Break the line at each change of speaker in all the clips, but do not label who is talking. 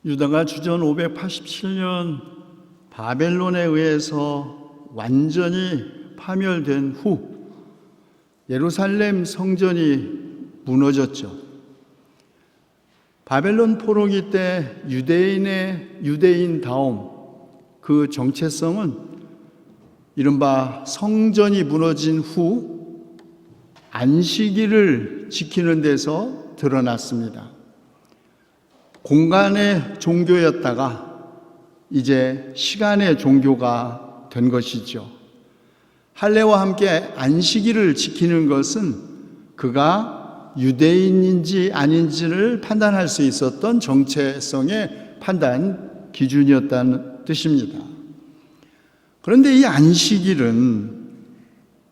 유다가 주전 587년 바벨론에 의해서 완전히 파멸된 후 예루살렘 성전이 무너졌죠. 바벨론 포로기 때 유대인다움 그 정체성은 이른바 성전이 무너진 후 안식일을 지키는 데서 드러났습니다. 공간의 종교였다가 이제 시간의 종교가 된 것이죠. 할례와 함께 안식일을 지키는 것은 그가 유대인인지 아닌지를 판단할 수 있었던 정체성의 판단 기준이었다는 뜻입니다. 그런데 이 안식일은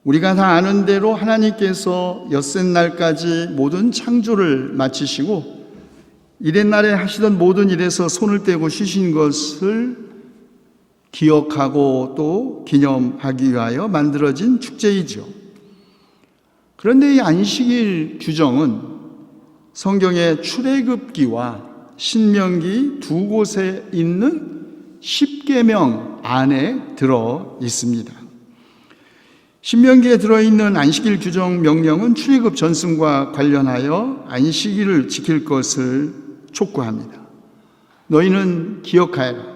우리가 다 아는 대로 하나님께서 엿새날까지 모든 창조를 마치시고 이튿날에 하시던 모든 일에서 손을 떼고 쉬신 것을 기억하고 또 기념하기 위하여 만들어진 축제이죠. 그런데 이 안식일 규정은 성경의 출애굽기와 신명기 두 곳에 있는 십계명 안에 들어 있습니다. 신명기에 들어있는 안식일 규정 명령은 출애굽 전승과 관련하여 안식일을 지킬 것을 촉구합니다. 너희는 기억하여라.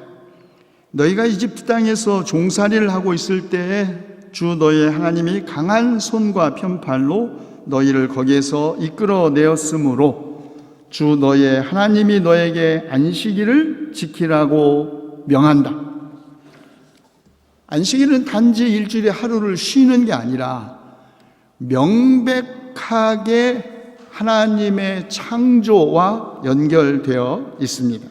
너희가 이집트 땅에서 종살이를 하고 있을 때에 주 너희의 하나님이 강한 손과 편팔로 너희를 거기에서 이끌어내었으므로 주 너희의 하나님이 너에게 안식일을 지키라고 명한다. 안식일은 단지 일주일에 하루를 쉬는 게 아니라 명백하게 하나님의 창조와 연결되어 있습니다.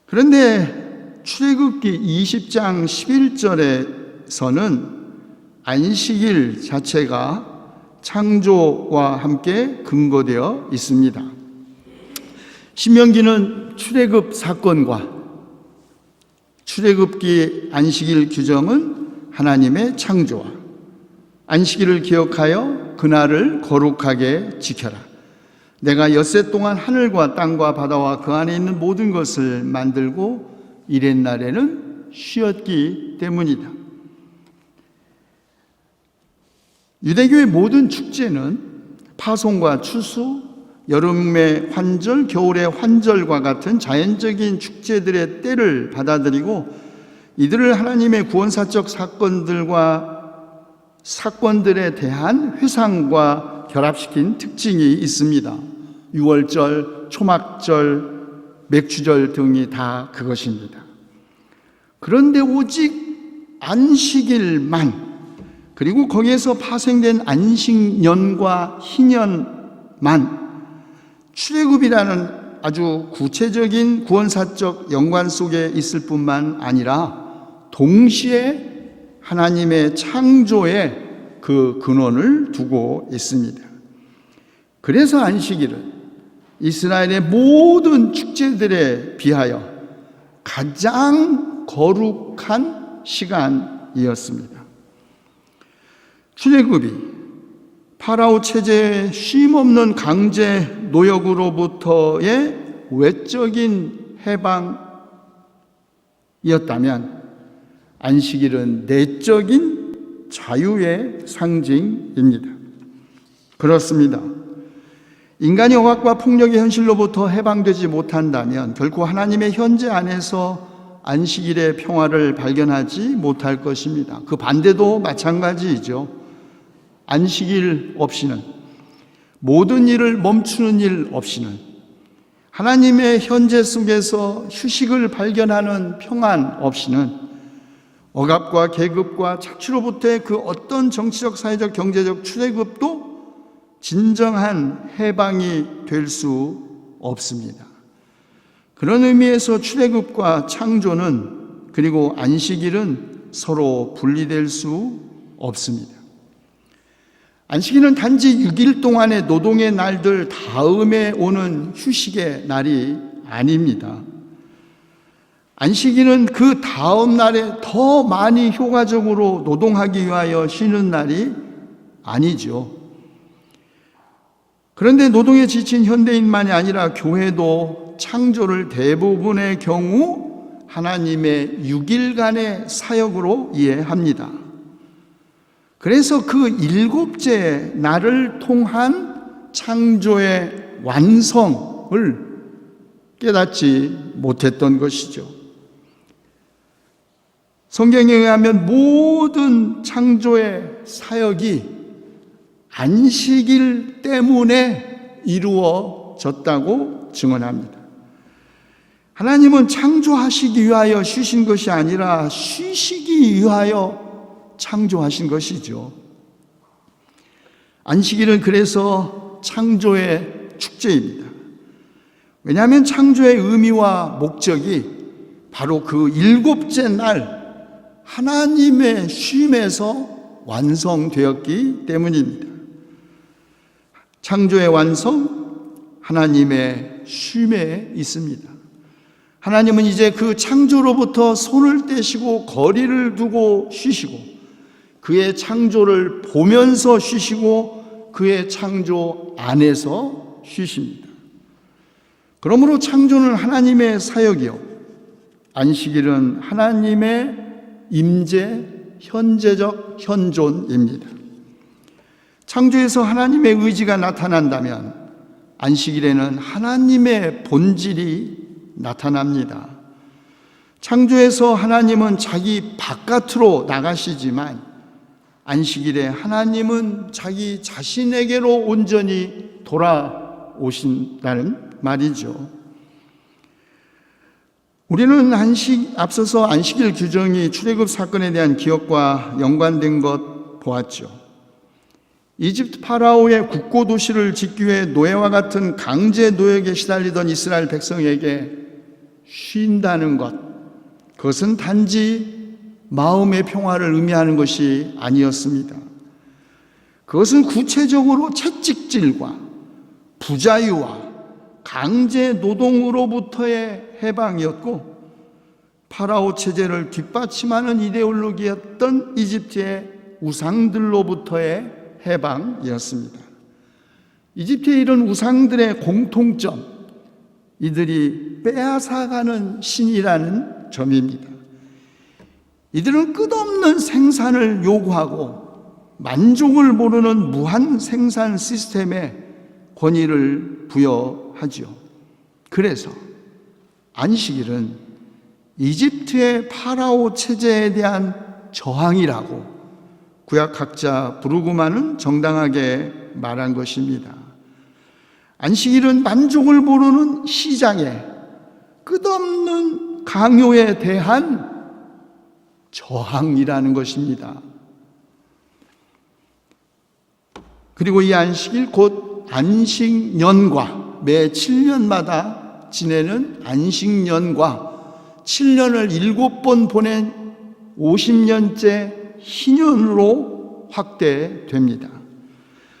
그런데 출애굽기 20장 11절에서는 안식일 자체가 창조와 함께 근거되어 있습니다. 신명기는 출애굽 사건과 출애굽기 안식일 규정은 하나님의 창조와 안식일을 기억하여 그날을 거룩하게 지켜라. 내가 엿새 동안 하늘과 땅과 바다와 그 안에 있는 모든 것을 만들고 이튿날에는 쉬었기 때문이다. 유대교의 모든 축제는 파송과 추수, 여름의 환절, 겨울의 환절과 같은 자연적인 축제들의 때를 받아들이고 이들을 하나님의 구원사적 사건들에 대한 회상과 결합시킨 특징이 있습니다. 유월절, 초막절, 맥주절 등이 다 그것입니다. 그런데 오직 안식일만 그리고 거기에서 파생된 안식년과 희년만 출애굽이라는 아주 구체적인 구원사적 연관 속에 있을 뿐만 아니라 동시에 하나님의 창조에 그 근원을 두고 있습니다. 그래서 안식일은 이스라엘의 모든 축제들에 비하여 가장 거룩한 시간이었습니다. 출애굽이 파라오 체제의 쉼없는 강제 노역으로부터의 외적인 해방이었다면 안식일은 내적인 자유의 상징입니다. 그렇습니다. 인간이 억압과 폭력의 현실로부터 해방되지 못한다면 결코 하나님의 현재 안에서 안식일의 평화를 발견하지 못할 것입니다. 그 반대도 마찬가지이죠. 안식일 없이는, 모든 일을 멈추는 일 없이는, 하나님의 현재 속에서 휴식을 발견하는 평안 없이는 억압과 계급과 착취로부터의 그 어떤 정치적, 사회적, 경제적 출애굽도 진정한 해방이 될 수 없습니다. 그런 의미에서 출애굽과 창조는 그리고 안식일은 서로 분리될 수 없습니다. 안식일은 단지 6일 동안의 노동의 날들 다음에 오는 휴식의 날이 아닙니다. 안식일은 그 다음 날에 더 많이 효과적으로 노동하기 위하여 쉬는 날이 아니죠. 그런데 노동에 지친 현대인만이 아니라 교회도 창조를 대부분의 경우 하나님의 6일간의 사역으로 이해합니다. 그래서 그 일곱째 날을 통한 창조의 완성을 깨닫지 못했던 것이죠. 성경에 의하면 모든 창조의 사역이 안식일 때문에 이루어졌다고 증언합니다. 하나님은 창조하시기 위하여 쉬신 것이 아니라 쉬시기 위하여 창조하신 것이죠. 안식일은 그래서 창조의 축제입니다. 왜냐하면 창조의 의미와 목적이 바로 그 일곱째 날 하나님의 쉼에서 완성되었기 때문입니다. 창조의 완성, 하나님의 쉼에 있습니다. 하나님은 이제 그 창조로부터 손을 떼시고 거리를 두고 쉬시고, 그의 창조를 보면서 쉬시고 그의 창조 안에서 쉬십니다. 그러므로 창조는 하나님의 사역이요, 안식일은 하나님의 임재, 현재적 현존입니다. 창조에서 하나님의 의지가 나타난다면 안식일에는 하나님의 본질이 나타납니다. 창조에서 하나님은 자기 바깥으로 나가시지만 안식일에 하나님은 자기 자신에게로 온전히 돌아오신다는 말이죠. 우리는 앞서서 안식일 규정이 출애굽 사건에 대한 기억과 연관된 것 보았죠. 이집트 파라오의 국고 도시를 짓기 위해 노예와 같은 강제 노역에 시달리던 이스라엘 백성에게 쉰다는 것, 그것은 단지 마음의 평화를 의미하는 것이 아니었습니다. 그것은 구체적으로 채찍질과 부자유와 강제 노동으로부터의 해방이었고, 파라오 체제를 뒷받침하는 이데올로기였던 이집트의 우상들로부터의 해방이었습니다. 이집트의 이런 우상들의 공통점, 이들이 빼앗아가는 신이라는 점입니다. 이들은 끝없는 생산을 요구하고 만족을 모르는 무한 생산 시스템에 권위를 부여하죠. 그래서 안식일은 이집트의 파라오 체제에 대한 저항이라고 구약학자 브루그만은 정당하게 말한 것입니다. 안식일은 만족을 모르는 시장의 끝없는 강요에 대한 저항이라는 것입니다. 그리고 이 안식일 곧 안식년과 매 7년마다 지내는 안식년과 7년을 7번 보낸 50년째 희년으로 확대됩니다.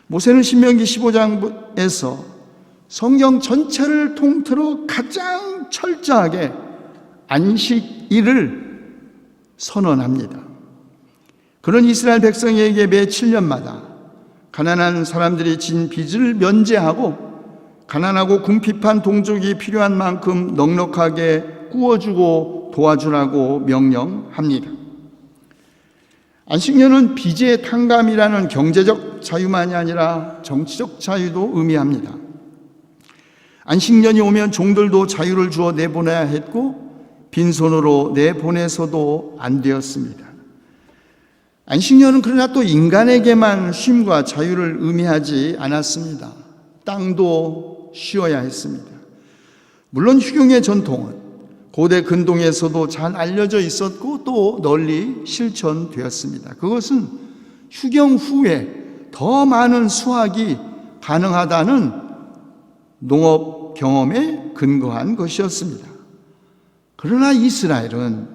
모세는 신명기 15장에서 성경 전체를 통틀어 가장 철저하게 안식일을 선언합니다. 그런 이스라엘 백성에게 매 7년마다 가난한 사람들이 진 빚을 면제하고 가난하고 궁핍한 동족이 필요한 만큼 넉넉하게 구워주고 도와주라고 명령합니다. 안식년은 빚의 탕감이라는 경제적 자유만이 아니라 정치적 자유도 의미합니다. 안식년이 오면 종들도 자유를 주어 내보내야 했고 빈손으로 내보내서도 안 되었습니다. 안식년은 그러나 또 인간에게만 쉼과 자유를 의미하지 않았습니다. 땅도 쉬어야 했습니다. 물론 휴경의 전통은 고대 근동에서도 잘 알려져 있었고 또 널리 실천되었습니다. 그것은 휴경 후에 더 많은 수확이 가능하다는 농업 경험에 근거한 것이었습니다. 그러나 이스라엘은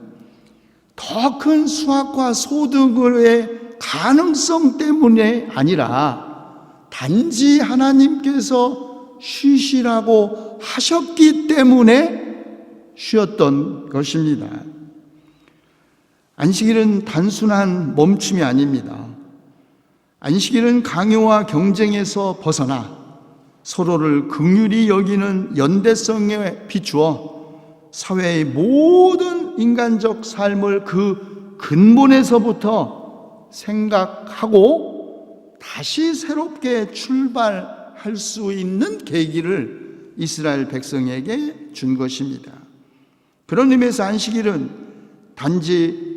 더 큰 수확과 소득의 가능성 때문에 아니라 단지 하나님께서 쉬시라고 하셨기 때문에 쉬었던 것입니다. 안식일은 단순한 멈춤이 아닙니다. 안식일은 강요와 경쟁에서 벗어나 서로를 긍휼히 여기는 연대성에 비추어 사회의 모든 인간적 삶을 그 근본에서부터 생각하고 다시 새롭게 출발할 수 있는 계기를 이스라엘 백성에게 준 것입니다. 그런 의미에서 안식일은 단지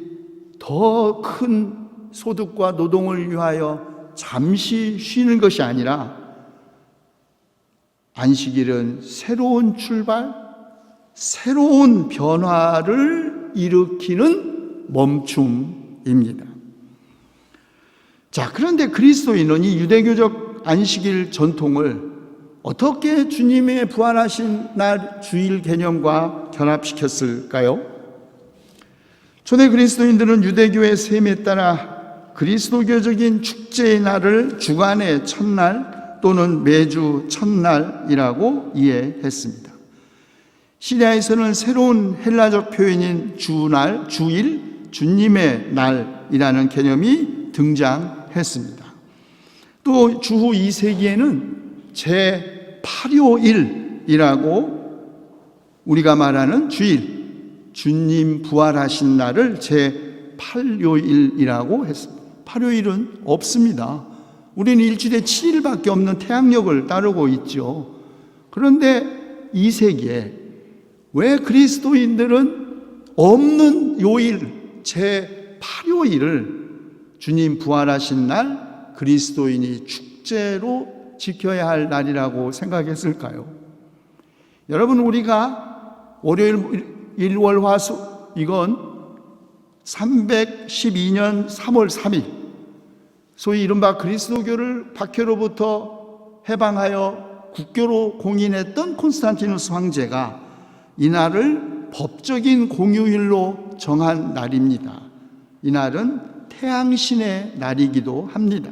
더 큰 소득과 노동을 위하여 잠시 쉬는 것이 아니라 안식일은 새로운 출발, 새로운 변화를 일으키는 멈춤입니다. 자, 그런데 그리스도인은 이 유대교적 안식일 전통을 어떻게 주님의 부활하신 날 주일 개념과 결합시켰을까요? 초대 그리스도인들은 유대교의 셈에 따라 그리스도교적인 축제의 날을 주간의 첫날 또는 매주 첫날이라고 이해했습니다. 시리아에서는 새로운 헬라적 표현인 주날, 주일, 주님의 날이라는 개념이 등장했습니다. 또 주후 2세기에는 제8요일이라고 우리가 말하는 주일, 주님 부활하신 날을 제8요일이라고 했습니다. 8요일은 없습니다. 우리는 일주일에 7일밖에 없는 태양력을 따르고 있죠. 그런데 2세기에 왜 그리스도인들은 없는 요일, 제8요일을 주님 부활하신 날 그리스도인이 축제로 지켜야 할 날이라고 생각했을까요? 여러분, 우리가 월요일, 일월, 화수, 이건 312년 3월 3일, 소위 이른바 그리스도교를 박해로부터 해방하여 국교로 공인했던 콘스탄티누스 황제가 이 날을 법적인 공휴일로 정한 날입니다. 이 날은 태양신의 날이기도 합니다.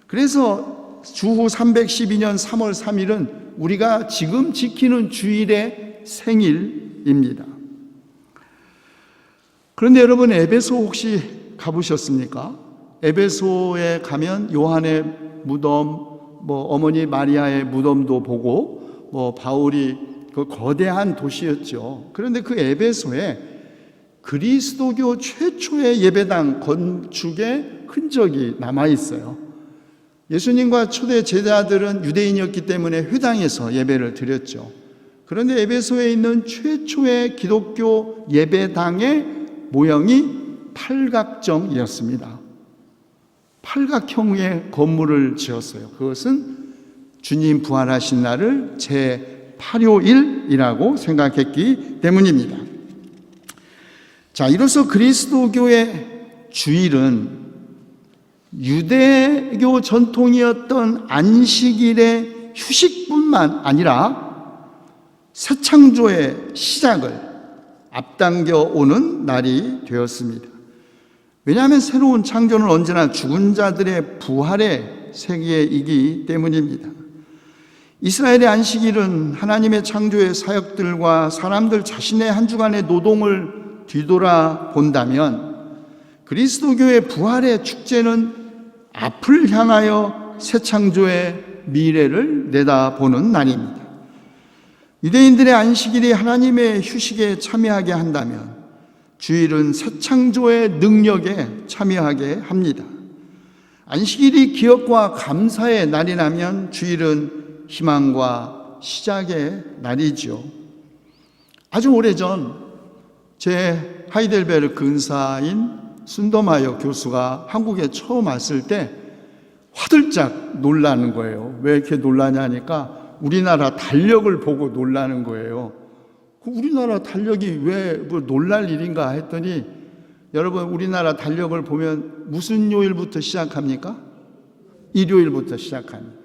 그래서 주후 312년 3월 3일은 우리가 지금 지키는 주일의 생일입니다. 그런데 여러분, 에베소 혹시 가보셨습니까? 에베소에 가면 요한의 무덤, 어머니 마리아의 무덤도 보고, 바울이 그 거대한 도시였죠. 그런데 그 에베소에 그리스도교 최초의 예배당 건축의 흔적이 남아 있어요. 예수님과 초대 제자들은 유대인이었기 때문에 회당에서 예배를 드렸죠. 그런데 에베소에 있는 최초의 기독교 예배당의 모형이 팔각정이었습니다. 팔각형의 건물을 지었어요. 그것은 주님 부활하신 날을 제8요일이라고 생각했기 때문입니다. 자, 이로써 그리스도교의 주일은 유대교 전통이었던 안식일의 휴식뿐만 아니라 새 창조의 시작을 앞당겨 오는 날이 되었습니다. 왜냐하면 새로운 창조는 언제나 죽은 자들의 부활의 세계이기 때문입니다. 이스라엘의 안식일은 하나님의 창조의 사역들과 사람들 자신의 한 주간의 노동을 뒤돌아 본다면 그리스도교의 부활의 축제는 앞을 향하여 새 창조의 미래를 내다보는 날입니다. 유대인들의 안식일이 하나님의 휴식에 참여하게 한다면 주일은 새 창조의 능력에 참여하게 합니다. 안식일이 기억과 감사의 날이라면 주일은 희망과 시작의 날이죠. 아주 오래전 제 하이델베르크 근사인 순더마이어 교수가 한국에 처음 왔을 때 화들짝 놀라는 거예요. 왜 이렇게 놀라냐니까 우리나라 달력을 보고 놀라는 거예요. 우리나라 달력이 왜 놀랄 일인가 했더니, 여러분, 우리나라 달력을 보면 무슨 요일부터 시작합니까? 일요일부터 시작합니다.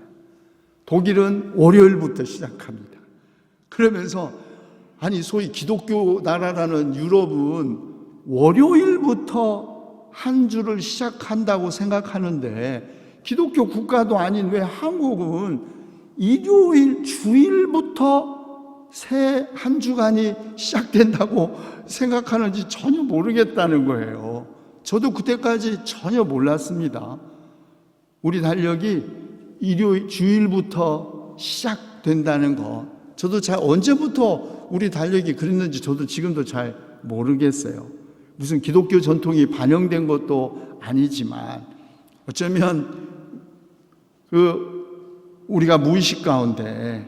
독일은 월요일부터 시작합니다. 그러면서 아니, 소위 기독교 나라라는 유럽은 월요일부터 한 주를 시작한다고 생각하는데 기독교 국가도 아닌 왜 한국은 일요일, 주일부터 새 한 주간이 시작된다고 생각하는지 전혀 모르겠다는 거예요. 저도 그때까지 전혀 몰랐습니다. 우리 달력이 일요일, 주일부터 시작된다는 것, 저도 잘 언제부터 우리 달력이 그랬는지 저도 지금도 잘 모르겠어요. 무슨 기독교 전통이 반영된 것도 아니지만 어쩌면 우리가 무의식 가운데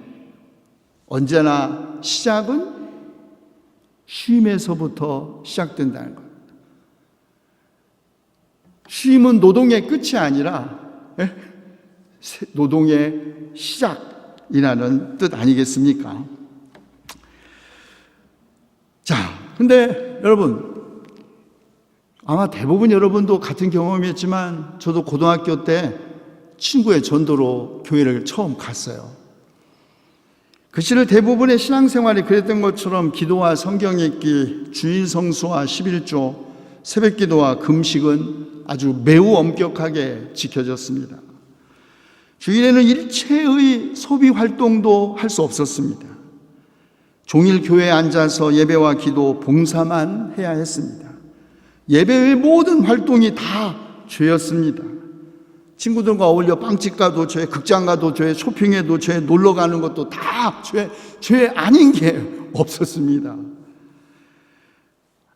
언제나 시작은 쉼에서부터 시작된다는 것. 쉼은 노동의 끝이 아니라 노동의 시작이라는 뜻 아니겠습니까? 자, 근데 여러분, 아마 대부분 여러분도 같은 경험이었지만 저도 고등학교 때 친구의 전도로 교회를 처음 갔어요. 그 시절 대부분의 신앙생활이 그랬던 것처럼 기도와 성경 읽기, 주일 성수와 11조, 새벽 기도와 금식은 아주 매우 엄격하게 지켜졌습니다. 주일에는 일체의 소비 활동도 할 수 없었습니다. 종일 교회에 앉아서 예배와 기도, 봉사만 해야 했습니다. 예배의 모든 활동이 다 죄였습니다. 친구들과 어울려 빵집 가도 죄, 극장 가도 죄, 쇼핑해도 죄, 놀러 가는 것도 다 죄 아닌 게 없었습니다.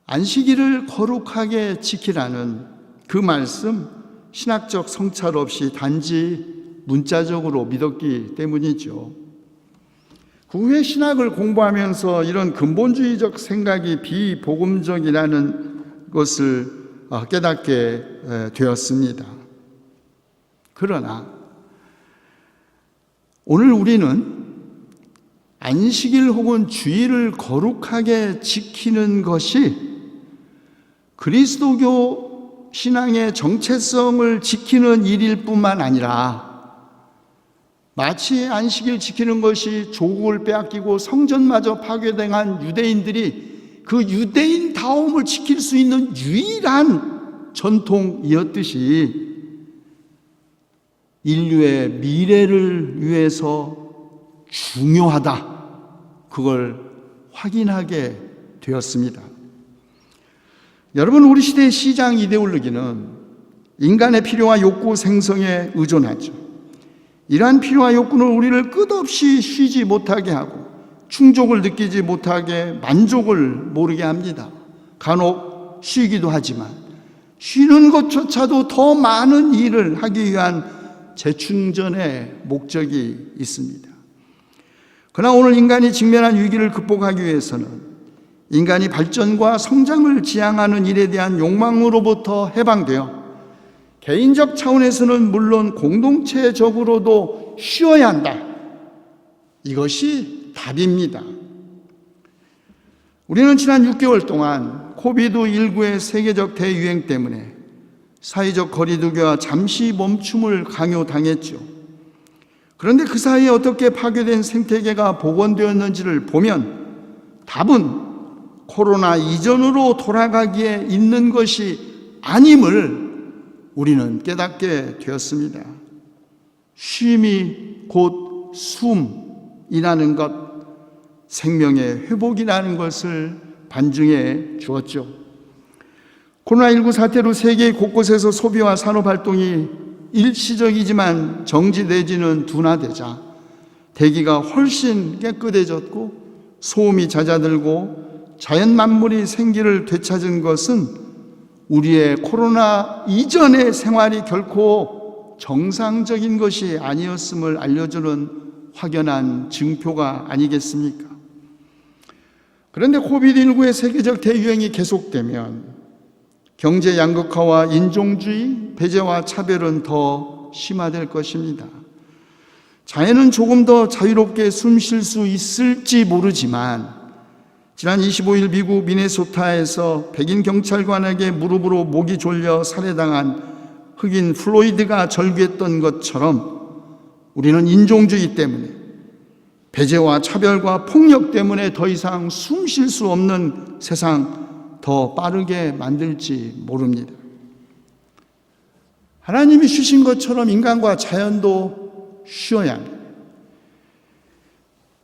안식일을 거룩하게 지키라는 그 말씀, 신학적 성찰 없이 단지 문자적으로 믿었기 때문이죠. 그 후에 신학을 공부하면서 이런 근본주의적 생각이 비복음적이라는 것을 깨닫게 되었습니다. 그러나 오늘 우리는 안식일 혹은 주일을 거룩하게 지키는 것이 그리스도교 신앙의 정체성을 지키는 일일 뿐만 아니라 마치 안식일 지키는 것이 조국을 빼앗기고 성전마저 파괴당한 유대인들이 그 유대인다움을 지킬 수 있는 유일한 전통이었듯이 인류의 미래를 위해서 중요하다, 그걸 확인하게 되었습니다. 여러분, 우리 시대의 시장 이데올로기는 인간의 필요와 욕구 생성에 의존하죠. 이러한 필요와 욕구는 우리를 끝없이 쉬지 못하게 하고 충족을 느끼지 못하게 만족을 모르게 합니다. 간혹 쉬기도 하지만 쉬는 것조차도 더 많은 일을 하기 위한 재충전의 목적이 있습니다. 그러나 오늘 인간이 직면한 위기를 극복하기 위해서는 인간이 발전과 성장을 지향하는 일에 대한 욕망으로부터 해방되어 개인적 차원에서는 물론 공동체적으로도 쉬어야 한다. 이것이 답입니다. 우리는 지난 6개월 동안 코비드19의 세계적 대유행 때문에 사회적 거리두기와 잠시 멈춤을 강요당했죠. 그런데 그 사이에 어떻게 파괴된 생태계가 복원되었는지를 보면 답은 코로나 이전으로 돌아가기에 있는 것이 아님을 우리는 깨닫게 되었습니다. 쉼이 곧 숨이라는 것, 생명의 회복이라는 것을 반증해 주었죠. 코로나19 사태로 세계 곳곳에서 소비와 산업활동이 일시적이지만 정지 내지는 둔화되자 대기가 훨씬 깨끗해졌고 소음이 잦아들고 자연 만물이 생기를 되찾은 것은 우리의 코로나 이전의 생활이 결코 정상적인 것이 아니었음을 알려주는 확연한 증표가 아니겠습니까? 그런데 코비드19의 세계적 대유행이 계속되면 경제 양극화와 인종주의, 배제와 차별은 더 심화될 것입니다. 자연은 조금 더 자유롭게 숨 쉴 수 있을지 모르지만 지난 25일 미국 미네소타에서 백인 경찰관에게 무릎으로 목이 졸려 살해당한 흑인 플로이드가 절규했던 것처럼 우리는 인종주의 때문에 배제와 차별과 폭력 때문에 더 이상 숨 쉴 수 없는 세상 더 빠르게 만들지 모릅니다. 하나님이 쉬신 것처럼 인간과 자연도 쉬어야 합니다.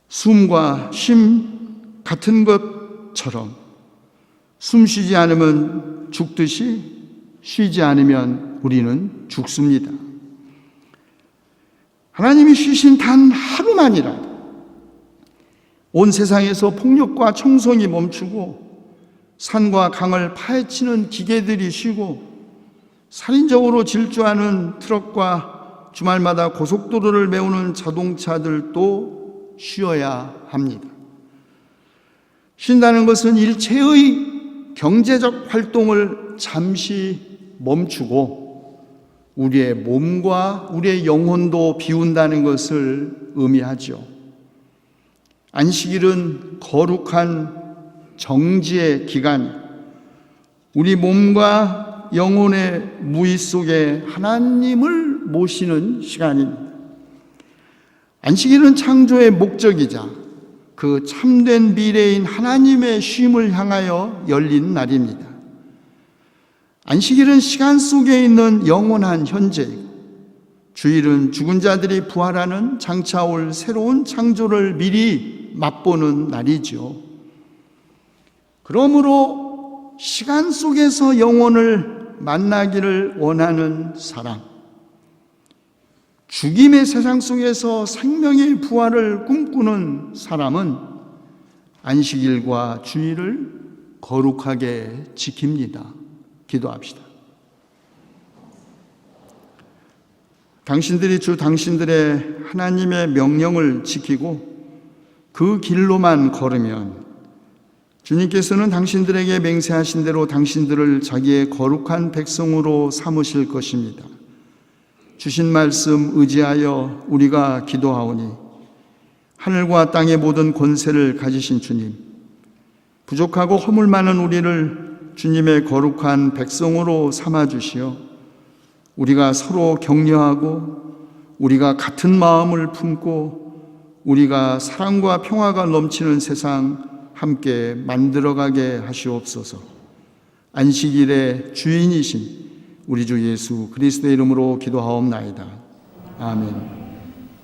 숨과 쉼 같은 것처럼 숨 쉬지 않으면 죽듯이 쉬지 않으면 우리는 죽습니다. 하나님이 쉬신 단 하루만이라도 온 세상에서 폭력과 청송이 멈추고 산과 강을 파헤치는 기계들이 쉬고 살인적으로 질주하는 트럭과 주말마다 고속도로를 메우는 자동차들도 쉬어야 합니다. 쉰다는 것은 일체의 경제적 활동을 잠시 멈추고 우리의 몸과 우리의 영혼도 비운다는 것을 의미하죠. 안식일은 거룩한 정지의 기간, 우리 몸과 영혼의 무의 속에 하나님을 모시는 시간입니다. 안식일은 창조의 목적이자 그 참된 미래인 하나님의 쉼을 향하여 열린 날입니다. 안식일은 시간 속에 있는 영원한 현재이고, 주일은 죽은 자들이 부활하는 장차 올 새로운 창조를 미리 맛보는 날이죠. 그러므로 시간 속에서 영혼을 만나기를 원하는 사람, 죽임의 세상 속에서 생명의 부활을 꿈꾸는 사람은 안식일과 주일을 거룩하게 지킵니다. 기도합시다. 당신들이 주 당신들의 하나님의 명령을 지키고 그 길로만 걸으면 주님께서는 당신들에게 맹세하신 대로 당신들을 자기의 거룩한 백성으로 삼으실 것입니다. 주신 말씀 의지하여 우리가 기도하오니 하늘과 땅의 모든 권세를 가지신 주님, 부족하고 허물 많은 우리를 주님의 거룩한 백성으로 삼아주시어 우리가 서로 격려하고 우리가 같은 마음을 품고 우리가 사랑과 평화가 넘치는 세상 함께 만들어가게 하시옵소서. 안식일의 주인이신 우리 주 예수 그리스도의 이름으로 기도하옵나이다. 아멘.